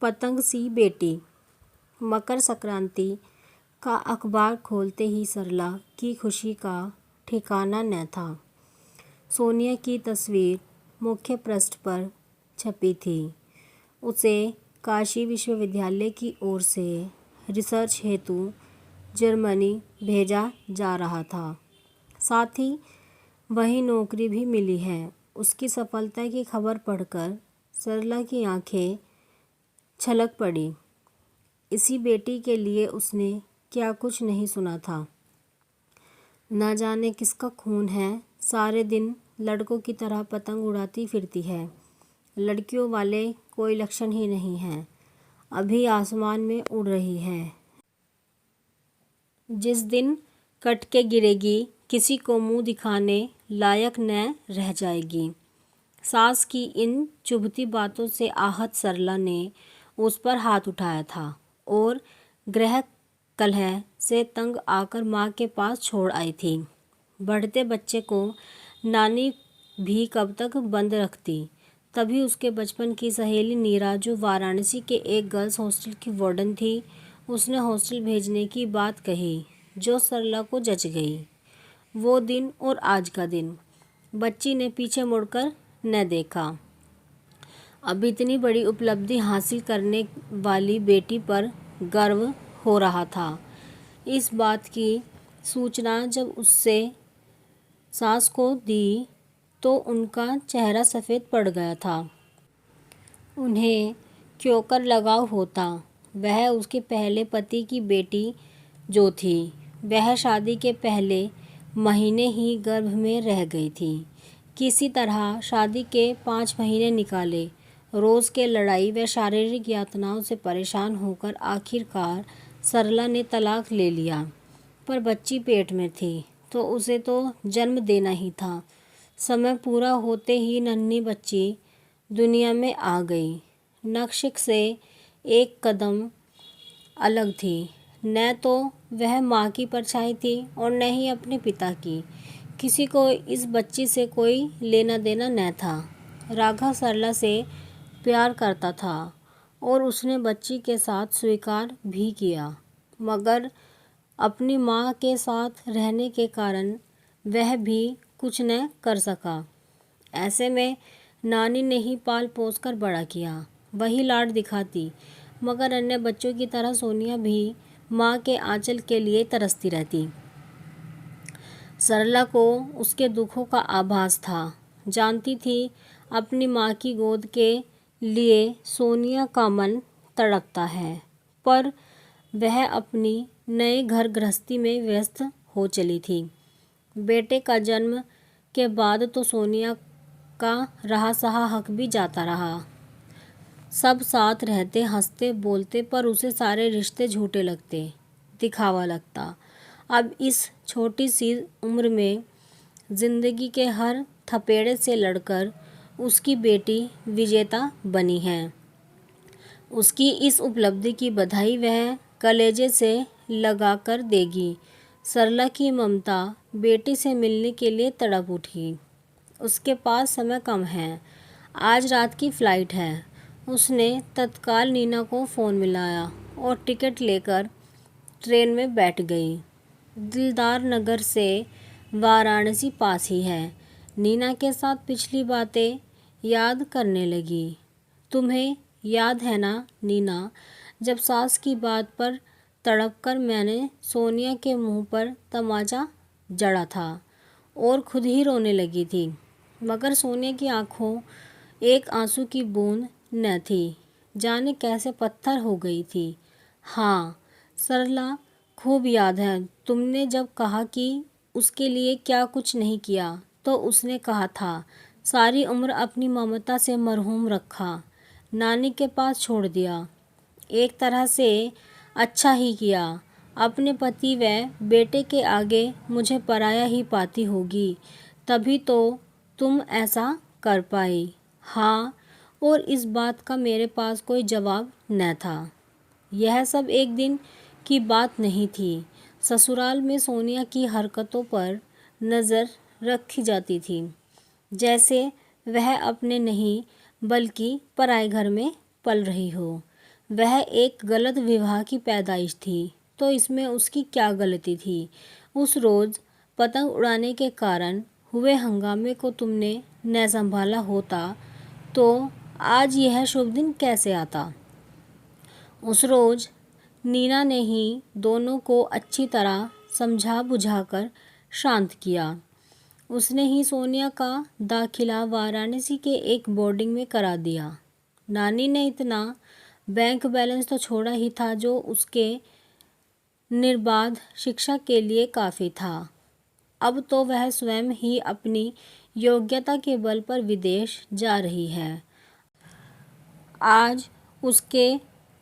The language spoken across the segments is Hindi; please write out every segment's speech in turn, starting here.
पतंग सी बेटी। मकर संक्रांति का अखबार खोलते ही सरला की खुशी का ठिकाना न था। सोनिया की तस्वीर मुख्य पृष्ठ पर छपी थी। उसे काशी विश्वविद्यालय की ओर से रिसर्च हेतु जर्मनी भेजा जा रहा था। साथ ही वही नौकरी भी मिली है। उसकी सफलता की खबर पढ़कर सरला की आंखें छलक पड़ी। इसी बेटी के लिए उसने क्या कुछ नहीं सुना था। न जाने किसका खून है। सारे दिन लड़कों की तरह पतंग उड़ाती फिरती है। लड़कियों वाले कोई लक्षण ही नहीं है। अभी आसमान में उड़ रही है। जिस दिन कट के गिरेगी किसी को मुंह दिखाने लायक न रह जाएगी। सास की इन चुभती बातों से आहत सरला ने उस पर हाथ उठाया था और गृह कलह से तंग आकर माँ के पास छोड़ आई थी। बढ़ते बच्चे को नानी भी कब तक बंद रखती। तभी उसके बचपन की सहेली नीरा, जो वाराणसी के एक गर्ल्स हॉस्टल की वार्डन थी, उसने हॉस्टल भेजने की बात कही, जो सरला को जच गई। वो दिन और आज का दिन। बच्ची ने पीछे मुड़कर न देखा। अब इतनी बड़ी उपलब्धि हासिल करने वाली बेटी पर गर्व हो रहा था। इस बात की सूचना जब उससे सास को दी तो उनका चेहरा सफ़ेद पड़ गया था। उन्हें क्यों कर लगाव होता। वह उसके पहले पति की बेटी जो थी, वह शादी के पहले महीने ही गर्भ में रह गई थी। किसी तरह शादी के 5 महीने निकाले। रोज़ के लड़ाई व शारीरिक यातनाओं से परेशान होकर आखिरकार सरला ने तलाक ले लिया। पर बच्ची पेट में थी तो उसे तो जन्म देना ही था। समय पूरा होते ही नन्ही बच्ची दुनिया में आ गई। नक्श से एक कदम अलग थी। न तो वह माँ की परछाई थी और न ही अपने पिता की। किसी को इस बच्ची से कोई लेना देना न था। राघव सरला से प्यार करता था और उसने बच्ची के साथ स्वीकार भी किया, मगर अपनी माँ के साथ रहने के कारण वह भी कुछ न कर सका। ऐसे में नानी ने ही पाल पोस कर बड़ा किया। वही लाड दिखाती, मगर अन्य बच्चों की तरह सोनिया भी माँ के आंचल के लिए तरसती रहती। सरला को उसके दुखों का आभास था। जानती थी अपनी माँ की गोद के लिए सोनिया का मन तड़पता है, पर वह अपनी नए घर गृहस्थी में व्यस्त हो चली थी। बेटे का जन्म के बाद तो सोनिया का रहा सहा हक भी जाता रहा। सब साथ रहते, हंसते बोलते, पर उसे सारे रिश्ते झूठे लगते, दिखावा लगता। अब इस छोटी सी उम्र में जिंदगी के हर थपेड़े से लड़कर उसकी बेटी विजेता बनी है। उसकी इस उपलब्धि की बधाई वह कलेजे से लगा कर देगी। सरला की ममता बेटी से मिलने के लिए तड़प उठी। उसके पास समय कम है। आज रात की फ़्लाइट है। उसने तत्काल नीना को फ़ोन मिलाया और टिकट लेकर ट्रेन में बैठ गई। दिलदार नगर से वाराणसी पास ही है। नीना के साथ पिछली बातें याद करने लगी। तुम्हें याद है ना नीना, जब सास की बात पर तड़पकर मैंने सोनिया के मुंह पर तमाचा जड़ा था और खुद ही रोने लगी थी, मगर सोनिया की आंखों एक आंसू की बूंद न थी। जाने कैसे पत्थर हो गई थी। हाँ सरला, खूब याद है। तुमने जब कहा कि उसके लिए क्या कुछ नहीं किया, तो उसने कहा था सारी उम्र अपनी ममता से मरहूम रखा, नानी के पास छोड़ दिया। एक तरह से अच्छा ही किया। अपने पति व बेटे के आगे मुझे पराया ही पाती होगी, तभी तो तुम ऐसा कर पाई। हाँ, और इस बात का मेरे पास कोई जवाब न था। यह सब एक दिन की बात नहीं थी। ससुराल में सोनिया की हरकतों पर नज़र रखी जाती थी, जैसे वह अपने नहीं बल्कि पराए घर में पल रही हो। वह एक गलत विवाह की पैदाइश थी, तो इसमें उसकी क्या गलती थी। उस रोज़ पतंग उड़ाने के कारण हुए हंगामे को तुमने न संभाला होता तो आज यह शुभ दिन कैसे आता। उस रोज़ नीना ने ही दोनों को अच्छी तरह समझा बुझाकर शांत किया। उसने ही सोनिया का दाखिला वाराणसी के एक बोर्डिंग में करा दिया। नानी ने इतना बैंक बैलेंस तो छोड़ा ही था जो उसके निर्बाध शिक्षा के लिए काफ़ी था। अब तो वह स्वयं ही अपनी योग्यता के बल पर विदेश जा रही है। आज उसके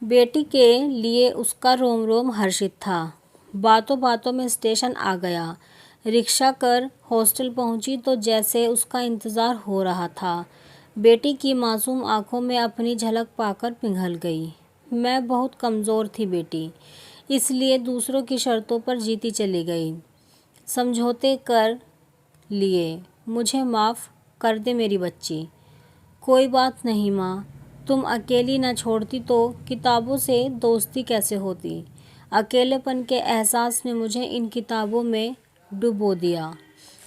बेटी के लिए उसका रोम रोम हर्षित था। बातों बातों में स्टेशन आ गया। रिक्शा कर हॉस्टल पहुंची तो जैसे उसका इंतज़ार हो रहा था। बेटी की मासूम आंखों में अपनी झलक पाकर पिघल गई। मैं बहुत कमज़ोर थी बेटी, इसलिए दूसरों की शर्तों पर जीती चली गई। समझौते कर लिए, मुझे माफ़ कर दे मेरी बच्ची। कोई बात नहीं माँ, तुम अकेली न छोड़ती तो किताबों से दोस्ती कैसे होती। अकेलेपन के एहसास ने मुझे इन किताबों में डुबो दिया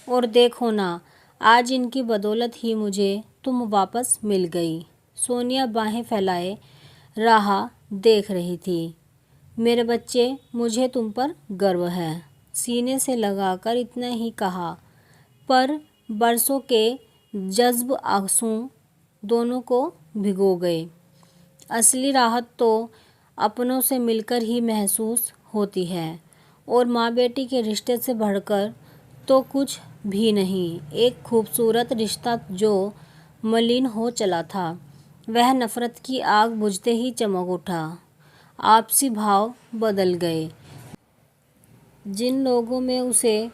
और देखो ना, आज इनकी बदौलत ही मुझे तुम वापस मिल गई। सोनिया बाहें फैलाए राह देख रही थी। मेरे बच्चे, मुझे तुम पर गर्व है। सीने से लगाकर इतना ही कहा, पर बरसों के जज्ब आंसू दोनों को भिगो गए। असली राहत तो अपनों से मिलकर ही महसूस होती है और माँ बेटी के रिश्ते से बढ़कर तो कुछ भी नहीं। एक खूबसूरत रिश्ता जो मलिन हो चला था, वह नफ़रत की आग बुझते ही चमक उठा। आपसी भाव बदल गए। जिन लोगों में उसे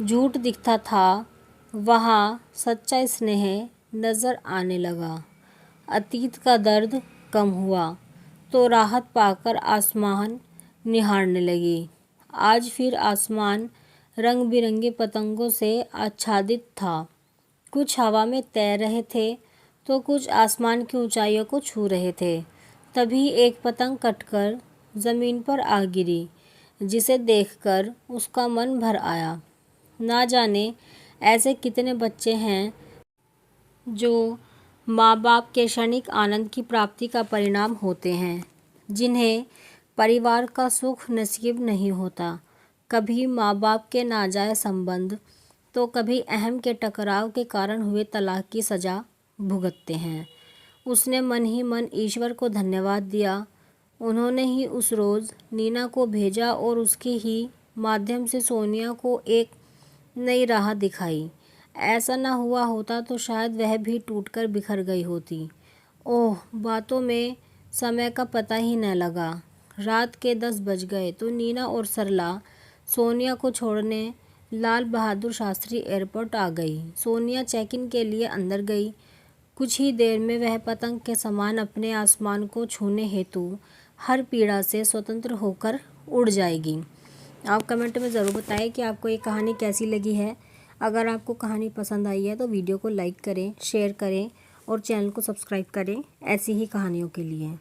झूठ दिखता था, वहाँ सच्चा स्नेह नज़र आने लगा। अतीत का दर्द कम हुआ तो राहत पाकर आसमान निहारने लगी। आज फिर आसमान रंग बिरंगे पतंगों से आच्छादित था। कुछ हवा में तैर रहे थे तो कुछ आसमान की ऊंचाइयों को छू रहे थे। तभी एक पतंग कटकर ज़मीन पर आ गिरी, जिसे देखकर उसका मन भर आया। ना जाने ऐसे कितने बच्चे हैं जो माँ बाप के क्षणिक आनंद की प्राप्ति का परिणाम होते हैं, जिन्हें परिवार का सुख नसीब नहीं होता। कभी माँ बाप के नाजायज़ संबंध तो कभी अहम के टकराव के कारण हुए तलाक की सज़ा भुगतते हैं। उसने मन ही मन ईश्वर को धन्यवाद दिया। उन्होंने ही उस रोज़ नीना को भेजा और उसके ही माध्यम से सोनिया को एक नई राह दिखाई। ऐसा ना हुआ होता तो शायद वह भी टूटकर बिखर गई होती। ओह, बातों में समय का पता ही न लगा। रात के 10 बज गए तो नीना और सरला सोनिया को छोड़ने लाल बहादुर शास्त्री एयरपोर्ट आ गई। सोनिया चेक इन के लिए अंदर गई। कुछ ही देर में वह पतंग के समान अपने आसमान को छूने हेतु हर पीड़ा से स्वतंत्र होकर उड़ जाएगी। आप कमेंट में ज़रूर बताएं कि आपको ये कहानी कैसी लगी है। अगर आपको कहानी पसंद आई है तो वीडियो को लाइक करें, शेयर करें और चैनल को सब्सक्राइब करें ऐसी ही कहानियों के लिए।